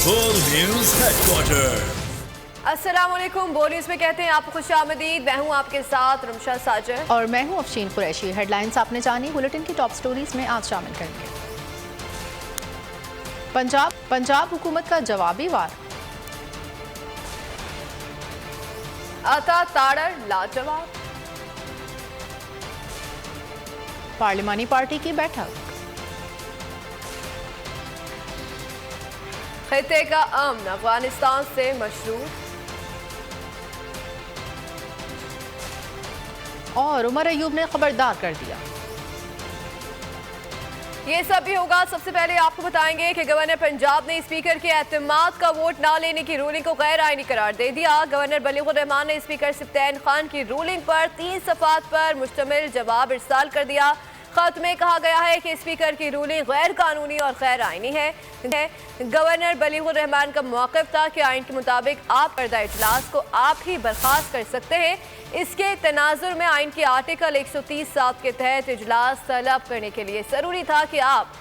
बोल news headquarter. अस्सलाम वालेकुम। बोल न्यूज में कहते हैं आपको खुशामदीद। मैं हूं आपके साथ रमशा साजर और मैं हूं अफशीन कुरैशी। हेडलाइंस आपने जानी, बुलेटिन की टॉप स्टोरीज में आज शामिल करेंगे। पंजाब हुकूमत का जवाबी वार, आता ताड़र लाजवाब, पार्लिमानी पार्टी की बैठक, खिते का अमन अफगानिस्तान से मशरूर और उमर अयूब ने खबरदार कर दिया। ये सब भी होगा। सबसे पहले आपको बताएंगे कि गवर्नर पंजाब ने स्पीकर के एतमाद का वोट ना लेने की रूलिंग को गैर आईनी करार दे दिया। गवर्नर बलीगुर रहमान ने स्पीकर सिफ्तैन खान की रूलिंग पर 3 सफ़ात पर मुश्तमिल जवाब इरसाल कर दिया। खत में कहा गया है कि स्पीकर की रूलिंग गैर कानूनी और गैर आईनी है। गवर्नर बलीगुर रहमान का मौक़िफ़ था कि आइन के मुताबिक आप पर्दा इजलास को आप ही बर्खास्त कर सकते हैं। इसके तनाजुर में आइन के आर्टिकल 130(7) के तहत इजलास तलब करने के लिए ज़रूरी था कि आप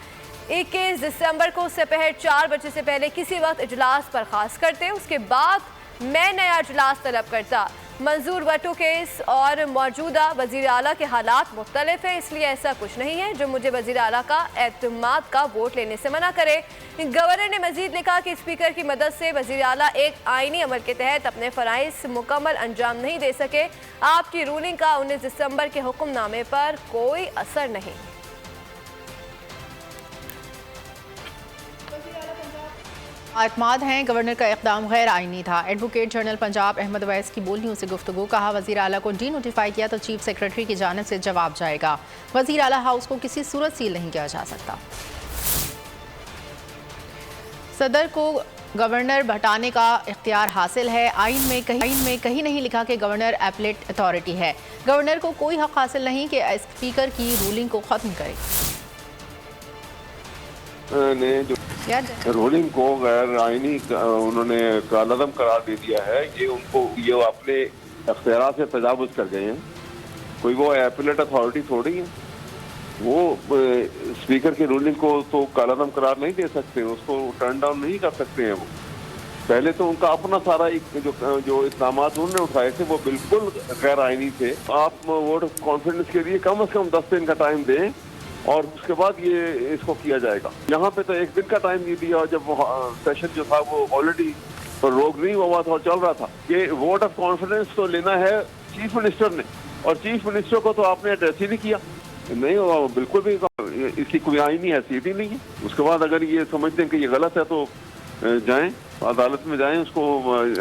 21 दिसंबर को दोपहर 4 बजे से पहले किसी वक्त इजलास बर्खास्त करते। उसके बाद मैं नया इजलास तलब करता। मंजूर वटो केस और मौजूदा वज़ीर आला के हालात मुख्तलिफ है, इसलिए ऐसा कुछ नहीं है जो मुझे वज़ीर आला का एतमाद का वोट लेने से मना करे। गवर्नर ने मजीद लिखा कि स्पीकर की मदद से वज़ीर आला एक आइनी अमल के तहत अपने फ़राइज़ मुकम्मल अंजाम नहीं दे सके। आपकी रूलिंग का 19 दिसंबर के हुक्मनामे पर कोई असर नहीं। एतमाद हैं, गवर्नर का इक़दाम गैर आईनी था। एडवोकेट जनरल पंजाब अहमद अवैस की बोल न्यूज़ से गुफ्तगू। कहा, वज़ीर आला को डी नोटिफाई किया तो चीफ सेक्रेटरी की जानिब से जवाब जाएगा। वज़ीर आला हाउस को किसी सूरत सील नहीं किया जा सकता। सदर को गवर्नर हटाने का इख्तियार हासिल है। आइन में कहीं नहीं लिखा कि गवर्नर एपलेट अथॉरिटी है। गवर्नर को कोई हक हासिल नहीं कि स्पीकर की रूलिंग को ख़त्म करे। रूलिंग को गैर आईनी उन्होंने कालदम करार दे दिया है। ये अपने अख्तियार से तजावुज कर गए हैं। कोई वो एपलेट अथॉरिटी थोड़ी है। वो स्पीकर की रूलिंग को तो कालदम करार नहीं दे सकते, उसको टर्न डाउन नहीं कर सकते हैं। वो पहले तो उनका अपना सारा जो इक़दाम उन्होंने उठाए थे वो बिल्कुल गैर आईनी थे। आप वोट ऑफ कॉन्फिडेंस के लिए कम से कम 10 दिन का टाइम दें और उसके बाद ये इसको किया जाएगा। यहाँ पे तो 1 दिन का टाइम नहीं दिया, जब सेशन जो था वो ऑलरेडी रोक नहीं हुआ था और चल रहा था। ये वोट ऑफ कॉन्फिडेंस तो लेना है चीफ मिनिस्टर ने, और चीफ मिनिस्टर को तो आपने एड्रेस ही नहीं किया। नहीं हुआ बिल्कुल भी, इसकी कोई आईनी हैसियत ही नहीं है। उसके बाद अगर ये समझते हैं कि ये गलत है तो जाएं अदालत में जाएं, उसको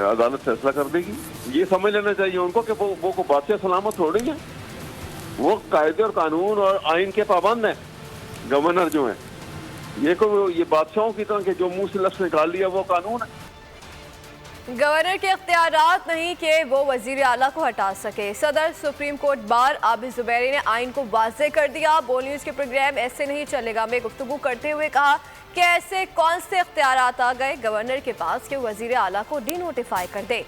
अदालत फैसला कर देगी। ये समझ लेना चाहिए उनको कि वो बादशाह सलामत हो रही है। वो कायदे और कानून और आइन के पाबंद हैं। गवर्नर जो है ये बादशाहों की तरह के जो मुंह से लफ्ज़ निकाल लिया वो कानून है। गवर्नर के इख्तियारात नहीं कि वो वज़ीर आला को हटा सके। सदर supreme court bar Abid Zubairi ने आइन को वाज़ेह कर दिया। बोल न्यूज़ के प्रोग्राम ऐसे नहीं चलेगा में गुफ्तगू करते हुए कहा कि ऐसे कौन से इख्तियारात आ गए गवर्नर के पास कि वज़ीर आला को डी नोटिफाई कर दे।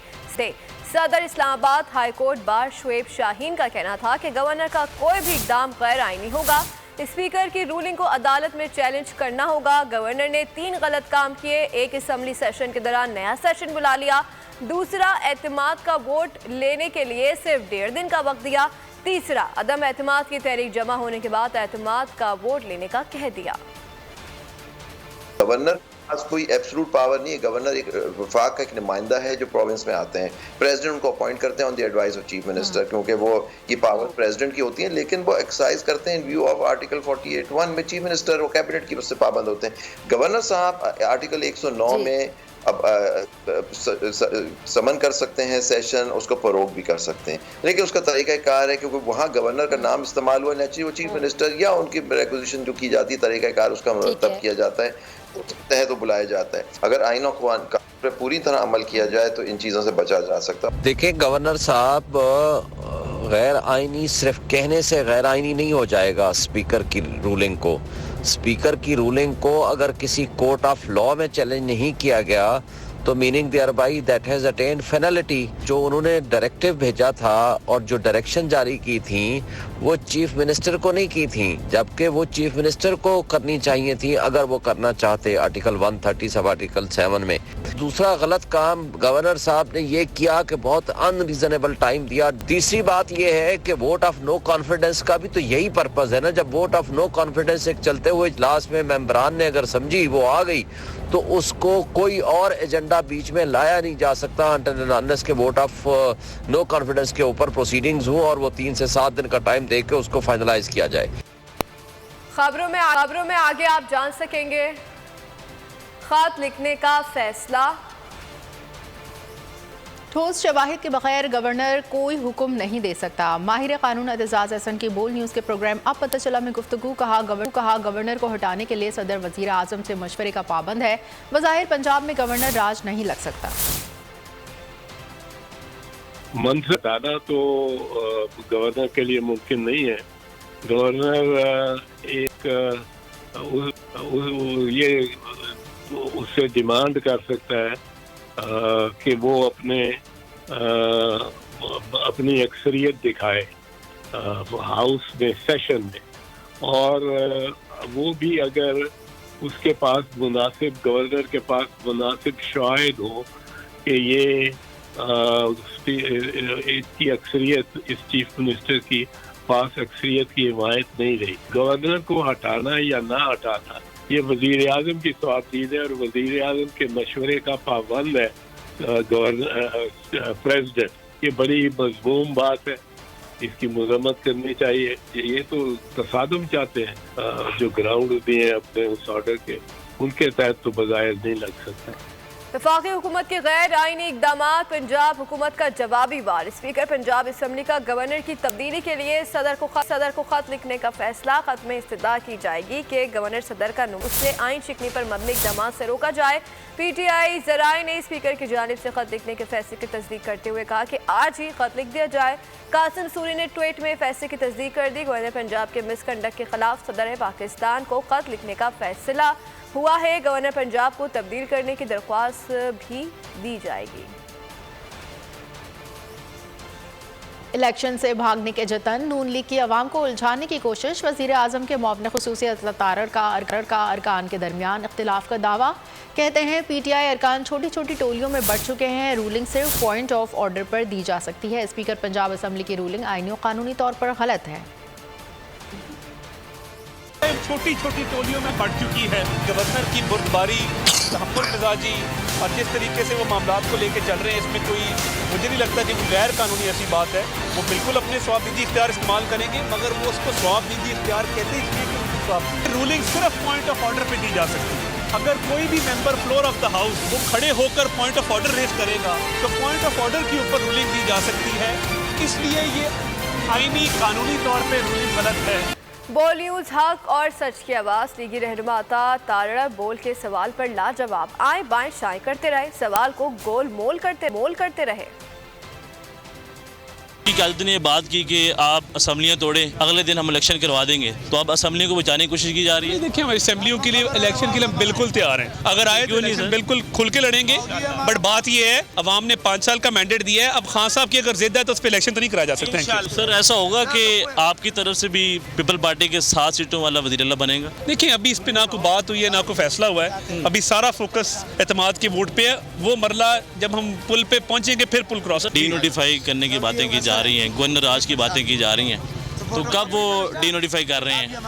सदर Islamabad high court bar Shoaib Shaheen का कहना था कि गवर्नर का कोई भी इक़दाम गैर आईनी होगा। स्पीकर की रूलिंग को अदालत में चैलेंज करना होगा। गवर्नर ने 3 गलत काम किए। एक असम्बली सेशन के दौरान नया सेशन बुला लिया। दूसरा, एतमाद का वोट लेने के लिए सिर्फ 1.5 दिन का वक्त दिया। तीसरा, अदम एतमाद की तहरीक जमा होने के बाद एतमाद का वोट लेने का कह दिया। गवर्नर के पास कोई एब्सोल्यूट पावर नहीं है। गवर्नर एक वफाक का एक नुमाइंदा है जो प्रोविंस में आते हैं। प्रेसिडेंट उनको अपॉइंट करते हैं on the advice of chief minister, क्योंकि वो ये पावर प्रेसिडेंट की होती है, लेकिन वो एक्सरसाइज करते हैं इन व्यू ऑफ आर्टिकल 48(1) में चीफ मिनिस्टर और कैबिनेट की उससे पाबंद होते हैं। गवर्नर साहब आर्टिकल 109 में अब समन कर सकते हैं सेशन, उसको फरोग भी कर सकते हैं, लेकिन उसका तरीक़ाकार है क्योंकि वहाँ गवर्नर का नाम इस्तेमाल हुआ, नेचुरली वो चीफ मिनिस्टर या उनकी रिक्वेजिशन जो की जाती है तरीक़ाकार उसका मुरतब किया जाता है, तहत तो बुलाया जाता है। अगर आइन और कानून पर पूरी तरह अमल किया जाए तो इन चीज़ों से बचा जा सकता। देखिए, गवर्नर साहब गैर आइनी सिर्फ कहने से गैर आइनी नहीं हो जाएगा। स्पीकर की रूलिंग को अगर किसी कोर्ट ऑफ लॉ में चैलेंज नहीं किया गया तो meaning thereby that has attained finality. जो उन्होंने डायरेक्टिव भेजा था और जो डायरेक्शन जारी की थी वो चीफ मिनिस्टर को नहीं की थी, जबकि वो चीफ मिनिस्टर को करनी चाहिए थी अगर वो करना चाहते आर्टिकल 130 सब आर्टिकल 7 में। दूसरा गलत काम गवर्नर साहब ने ये किया कि बहुत अनरीजनेबल टाइम दिया। तीसरी बात ये है कि वोट ऑफ नो कॉन्फिडेंस का भी तो यही पर्पस है ना। जब वोट ऑफ नो कॉन्फिडेंस एक चलते हुए इजलास में मेंबरान ने अगर समझी वो आ गई तो उसको कोई और एजेंडा बीच में लाया नहीं जा सकता अनलेस के वोट ऑफ नो कॉन्फिडेंस के ऊपर प्रोसीडिंग्स हो और वो 3 से 7 दिन का टाइम देके उसको फाइनलाइज किया जाए। खबरों में आगे आप जान सकेंगे खत लिखने का फैसला। ठोस शवाहिद के बगैर गवर्नर कोई हुक्म नहीं दे सकता। माहिर कानून एतजाज हसन की बोल न्यूज़ के प्रोग्राम अब पता चला में गुफ्तगू कहा गवर्नर को हटाने के लिए सदर वजीर आजम से मशवरे का पाबंद है। बज़ाहिर पंजाब में गवर्नर राज नहीं लग सकता। मंत्र हटाना तो गवर्नर के लिए मुमकिन नहीं है। गवर्नर उससे डिमांड कर सकता है कि वो अपनी अक्सरियत दिखाए हाउस में, सेशन में, और वो भी अगर उसके पास गवर्नर के पास मुनासिब शवाहिद हो कि ये इसकी अक्सरियत, इस चीफ मिनिस्टर की पास अक्सरियत की हिमायत नहीं रही। गवर्नर को हटाना या ना हटाना ये वजीर आजम की स्वाबदीद है और वजीर आजम के मशवरे का पाबंद है गवर्नर प्रेसिडेंट। ये बड़ी मजमूम बात है, इसकी मजम्मत करनी चाहिए। ये तो तसादुम चाहते हैं जो ग्राउंड दिए हैं अपने उस ऑर्डर के, उनके तहत तो बज़ाहिर नहीं लग सकता। वफाकी हुकूमत के गैर आईनी इकदाम, पंजाब हुकूमत का जवाबी वार। स्पीकर पंजाब असम्बली का गवर्नर की तब्दीली के लिए सदर को खत लिखने का फैसला। खत में इस्तदा की जाएगी कि गवर्नर सदर का नुस्खे आइन शिकनी पर मबनी इकदाम से रोका जाए। PTI जराए ने स्पीकर की जानिब से खत लिखने के फैसले की तस्दीक करते हुए कहा कि आज ही खत लिख दिया जाए। कासिम सूरी ने ट्वीट में फैसले की तस्दीक कर दी। गवर्नर पंजाब के मिसकंडक्ट के खिलाफ सदर पाकिस्तान को खत लिखने का फैसला हुआ है। गवर्नर पंजाब को तब्दील करने की दरख्वास्त भी दी जाएगी। इलेक्शन से भागने के जतन, नून लीग की आवाम को उलझाने की कोशिश। वज़ीर आज़म के मुआवने खुसूसी तारड़ का अरकान के दरमियान इख्तिलाफ का दावा। कहते हैं PTI अरकान छोटी छोटी टोलियों में बढ़ चुके हैं। रूलिंग सिर्फ पॉइंट ऑफ ऑर्डर पर दी जा सकती है। स्पीकर पंजाब असम्बली की रूलिंग आईनी और कानूनी तौर पर गलत है। छोटी छोटी टोलियों में बढ़ चुकी है। गवर्नर की बुर्दबारी, तहफ़्फ़ुज़ मिजाजी और जिस तरीके से वो मामलात को लेकर चल रहे हैं, इसमें कोई मुझे नहीं लगता कि गैर कानूनी ऐसी बात है। वो बिल्कुल अपने स्वाबदीदी इख्तियार इस्तेमाल करेंगे, मगर वो उसको स्वाबदीदी इख्तियार कहते हैं इसलिए कि उनकी रूलिंग सिर्फ पॉइंट ऑफ ऑर्डर पर दी जा सकती है। अगर कोई भी member floor of the house वो खड़े होकर पॉइंट ऑफ ऑर्डर रेज करेगा तो पॉइंट ऑफ ऑर्डर के ऊपर रूलिंग दी जा सकती है। इसलिए ये आईनी कानूनी तौर पर रूलिंग गलत है। बोल न्यूज़ हक और सच की आवाज़। लीगी रहनुमा आता तारड़ा बोल के सवाल पर लाजवाब, आए बाएं शाएं करते रहे, सवाल को गोल मोल करते रहे। कल ने बात की कि आप असम्बलियाँ तोड़े, अगले दिन हम इलेक्शन करवा देंगे, तो अब असम्बलियों को बचाने की कोशिश की जा रही है। देखिए, हमारी असम्बलियों के लिए इलेक्शन के लिए हम बिल्कुल तैयार हैं। अगर आए तो नहीं बिल्कुल खुल के लड़ेंगे। बट बात ये है, अवाम ने 5 साल का मैंडेट दिया है। अब खान साहब की अगर जिद है तो उस पर इलेक्शन तो नहीं कराया जा सकता। सर, ऐसा होगा कि आपकी तरफ से भी पीपल पार्टी के 7 सीटों वाला वज़ीर अल्लाह बनेगा? देखिए, अभी इस पे ना कोई बात हुई है ना कोई फैसला हुआ है। अभी सारा फोकस एतमाद के वोट पे है। वो मरला जब हम पुल पे पहुंचेंगे फिर पुल क्रॉस डीनोटिफाई करने की बातें की जा रही हैं, गवर्नर की बातें की जा रही हैं, तो कब वो डीनोटिफाई कर रहे हैं?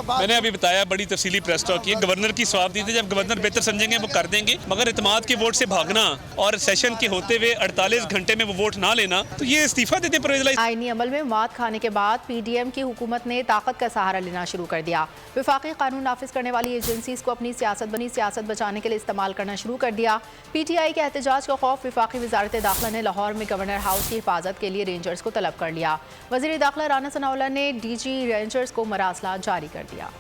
मैंने अभी बताया, बड़ी तफसीली प्रेस टॉक की है। गवर्नर की स्वाबदीदी, जब गवर्नर बेहतर समझेंगे वो कर देंगे, मगर इत्तेमाद के वोट से भागना और सेशन के होते हुए 48 घंटे में वो वोट ना लेना, तो ये इस्तीफा देते हैं। आईनी अमल में मात खाने के बाद PDM की हुकूमत ने ताकत का सहारा लेना शुरू कर दिया। विफाकी कानून नाफिज करने वाली एजेंसीज को अपनी सियासत बचाने के लिए इस्तेमाल करना शुरू कर दिया। PTI के एहतजाज का खौफ विफाकी वजारत दाखिला ने लाहौर में गवर्नर हाउस की हिफाजत के लिए रेंजर्स को तलब कर लिया। वज़ीर दाखिला राना सनाउल्लाह ने DG रेंजर्स को मरासला जारी कर दिया।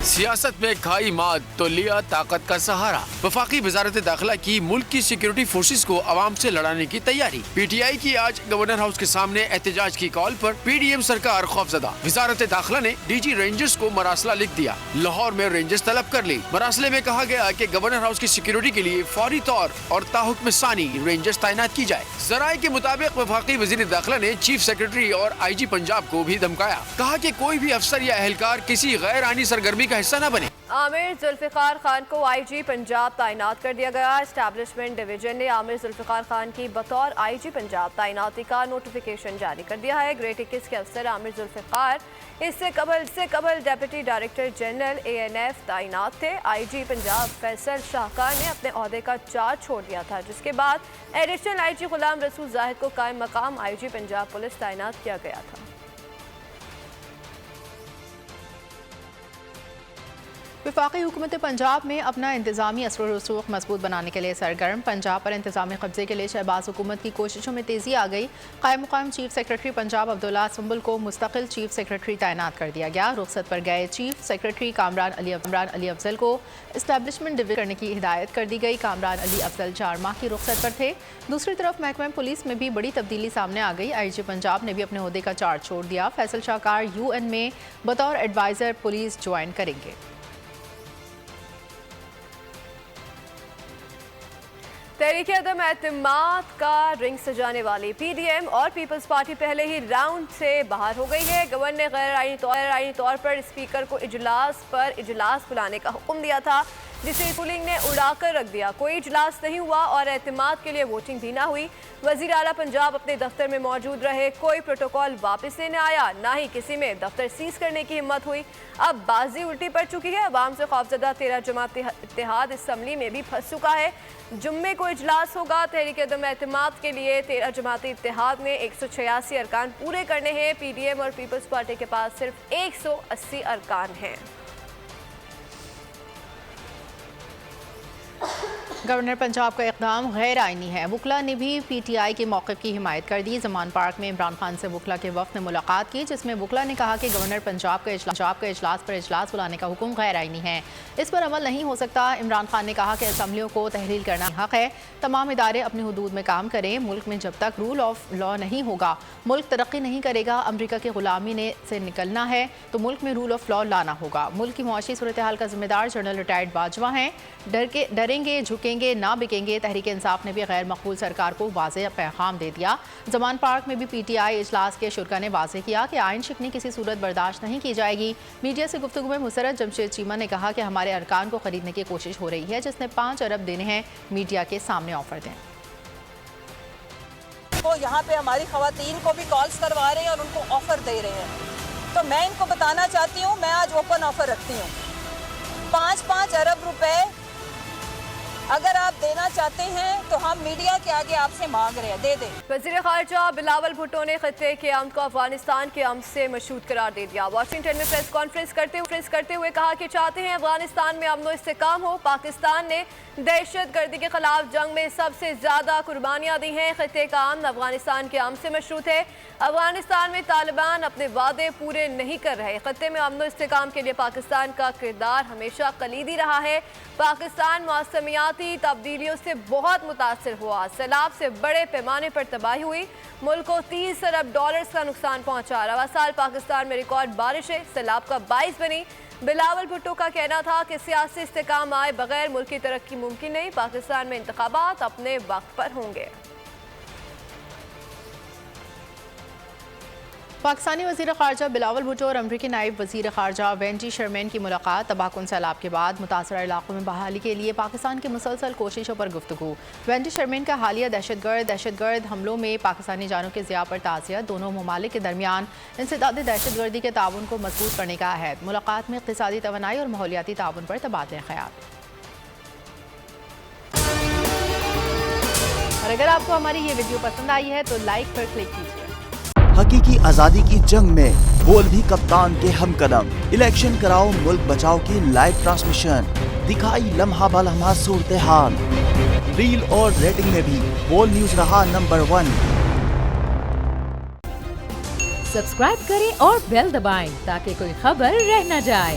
सियासत में खाई मात तो लिया ताकत का सहारा। वफाकी वजारत दाखिला की मुल्क की सिक्योरिटी फोर्सेस को अवाम से लड़ाने की तैयारी। PTI की आज गवर्नर हाउस के सामने एहतजाज की कॉल पर PDM सरकार खौफजदा। वजारत दाखिला ने DG रेंजर्स को मरासला लिख दिया। लाहौर में रेंजर्स तलब कर ली। मरासले में कहा गया कि गवर्नर हाउस की सिक्योरिटी के लिए फौरी तौर और ताहुक्म सानी रेंजर्स तैनात की जाए। जराये के मुताबिक वफाकी वजीर दाखिला ने चीफ सेक्रेटरी और IG पंजाब को भी धमकाया। कहा कि कोई भी अफसर या एहलकार किसी गैर आईनी सरगर्मी का हिस्सा न बने। आमिर जुल्फिकार खान को IG पंजाब तैनात कर दिया गया। एस्टैब्लिशमेंट डिवीजन ने आमिर जुल्फिकार खान की बतौर IG पंजाब तैनाती का नोटिफिकेशन जारी कर दिया है। ग्रेड 21 के अफसर आमिर जुल्फिकार इससे कबल डेप्यूटी डायरेक्टर जनरल ANF तैनात थे। IG पंजाब फैसल शाहकार ने अपने ओहदे का चार्ज छोड़ दिया था, जिसके बाद एडिशनल IG गुलाम रसूल जाहिद को कायम मकाम IG पंजाब पुलिस तैनात किया गया था। वफाकी हुकूमत पंजाब में अपना इंतजामी असर व रसूख मजबूत बनाने के लिए सरगर्म। पंजाब पर इंतजामी कब्जे के लिए शहबाज हुकूमत की कोशिशों में तेज़ी आ गई। कायम मुकाम चीफ सेक्रेटरी पंजाब अब्दुल्ला सुंबुल को मुस्तकिल चीफ सेक्रेटरी तैनात कर दिया गया। रुखसत पर गए चीफ सेक्रेटरी कामरान अली अफजल को इस्टेब्लिशमेंट डिवीजन करने की हिदायत कर दी गई। कामरान अली अफजल 4 माह की रुखसत पर थे। दूसरी तरफ महकमा पुलिस में भी बड़ी तब्दीली सामने आ गई। IG पंजाब ने भी अपने ओहदे का चार्ज छोड़ दिया। फैसल शाहकार UN में बतौर एडवाइज़र पुलिस ज्वाइन करेंगे। तहरीके अदम एतमाद का रिंग सजाने वाली PDM और पीपल्स पार्टी पहले ही राउंड से बाहर हो गई है। गवर्नर ने गैर आईनी तौर पर स्पीकर को इजलास बुलाने का हुक्म दिया था, जिसे रूलिंग ने उड़ाकर रख दिया। कोई इजलास नहीं हुआ और एतमाद के लिए वोटिंग भी ना हुई। वजीर आला पंजाब अपने दफ्तर में मौजूद रहे। कोई प्रोटोकॉल वापस लेने आया, ना ही किसी में दफ्तर सीज करने की हिम्मत हुई। अब बाजी उल्टी पड़ चुकी है। अवाम से खौफजदा 13 जमात इत्तेहाद असम्बली में भी फंस चुका है। जुम्मे को इजलास होगा। तहरीक अदम एतमाद के लिए 13 जमाती इत्तेहाद में 186 अरकान पूरे करने हैं। PDM और पीपल्स पार्टी के पास सिर्फ 180 अरकान हैं। गवर्नर पंजाब का इक़दाम गैर आइनी है। वकला ने भी PTI के मौक़िफ़ की हिमायत कर दी। जमान पार्क में इमरान खान से वकला के वफ़द ने मुलाकात की, जिसमें वकला ने कहा कि गवर्नर पंजाब का इजलास बुलाने का हुक्म गैर आइनी है, इस पर अमल नहीं हो सकता। इमरान खान ने कहा कि असम्बलियों को तहरीर करना हक़ है। तमाम इदारे अपनी हदूद में काम करें। मुल्क में जब तक रूल ऑफ लॉ नहीं होगा, मुल्क तरक्की नहीं करेगा। अमरीका की ग़ुलामी से निकलना है तो मुल्क में रूल ऑफ लॉ लाना होगा। मुल्क की मुआशी सूरत हाल का जिम्मेदार जनरल रिटायर्ड बाजवा हैं। डरेंगे झुकेंगे ना बिकेंगे। तहरीक इंसाफ ने भी गैर मकबूल सरकार को वाज़ेह पैगाम दे दिया। जमान पार्क में भी PTI इजलास के शुरा ने वाज़ेह किया कि आइन शिकनी किसी सूरत बर्दाश्त नहीं की जाएगी। मीडिया से गुफ्तगू में मुसरत जमशेद चीमा ने कहा कि हमारे अरकान को खरीदने की कोशिश हो रही है, जिसने 5 अरब देने हैं। मीडिया के सामने ऑफर दें। तो यहाँ पे हमारी खवातीन को भी कॉल्स करवा रहे हैं और उनको ऑफर दे रहे हैं। तो मैं इनको बताना चाहती हूँ, मैं आज ओपन ऑफर रखती हूँ। 5-5 अरब रुपए अगर आप देना चाहते हैं तो हम मीडिया के आगे आपसे मांग रहे हैं, दे दें। वज़ीर ख़ारजा बिलावल भुट्टो ने खत्ते के अमन को अफगानिस्तान के अमन से मशहूद करार दे दिया। वाशिंगटन में प्रेस कॉन्फ्रेंस करते हुए कहा कि चाहते हैं अफगानिस्तान में अमन व इस्तेहकाम हो। पाकिस्तान ने दहशतगर्दी के खिलाफ जंग में सबसे ज़्यादा कुर्बानियाँ दी हैं। खत्ते का अमन अफगानिस्तान के अमन से मशरूत है। अफगानिस्तान में तालिबान अपने वादे पूरे नहीं कर रहे। खत्ते में अमन व इस्तेहकाम के लिए पाकिस्तान का किरदार हमेशा कलीदी रहा है। पाकिस्तान मौसमियाती तब्दीलियों से बहुत मुतासर हुआ। सैलाब से बड़े पैमाने पर तबाही हुई। मुल्क को $30 अरब का नुकसान पहुंचा। रवा साल पाकिस्तान में रिकॉर्ड बारिशें सैलाब का बाइस बनी। बिलावल भुट्टो का कहना था कि सियासी इस्तेहकाम आए बगैर मुल्क की तरक्की मुमकिन नहीं। पाकिस्तान में इंतखाबात अपने वक्त पर होंगे। पाकिस्तानी वज़ीर ख़ारजा बिलावल भुट्टो और अमरीकी नायब वज़ीर ख़ारजा वेंडी शर्मेन की मुलाकात। तबाहकुन सैलाब के बाद मुतासरा इलाकों में बहाली के लिए पाकिस्तान की मुसलसल कोशिशों पर गुफ्तगू। वेंडी शर्मेन का हालिया दहशतगर्द हमलों में पाकिस्तानी जानों के ज़िया पर ताज़ियत। दोनों ममालिक के दरमियान इंसदाद दहशतगर्दी के ताउन को मजबूत करने का अहद। मुलाकात में इक़्तिसादी तवानाई और माहौलियाती ताउन पर तबादले ख़याल। और अगर आपको हमारी ये वीडियो पसंद आई है तो लाइक पर क्लिक कीजिए। हकीकी आजादी की जंग में बोल भी कप्तान के हमकदम। इलेक्शन कराओ मुल्क बचाओ की लाइव ट्रांसमिशन। दिखाई लम्हा बलम्हा सूरत हाल। रील और रेटिंग में भी बोल न्यूज रहा नंबर 1। सब्सक्राइब करें और बेल दबाएं ताकि कोई खबर रह न जाए।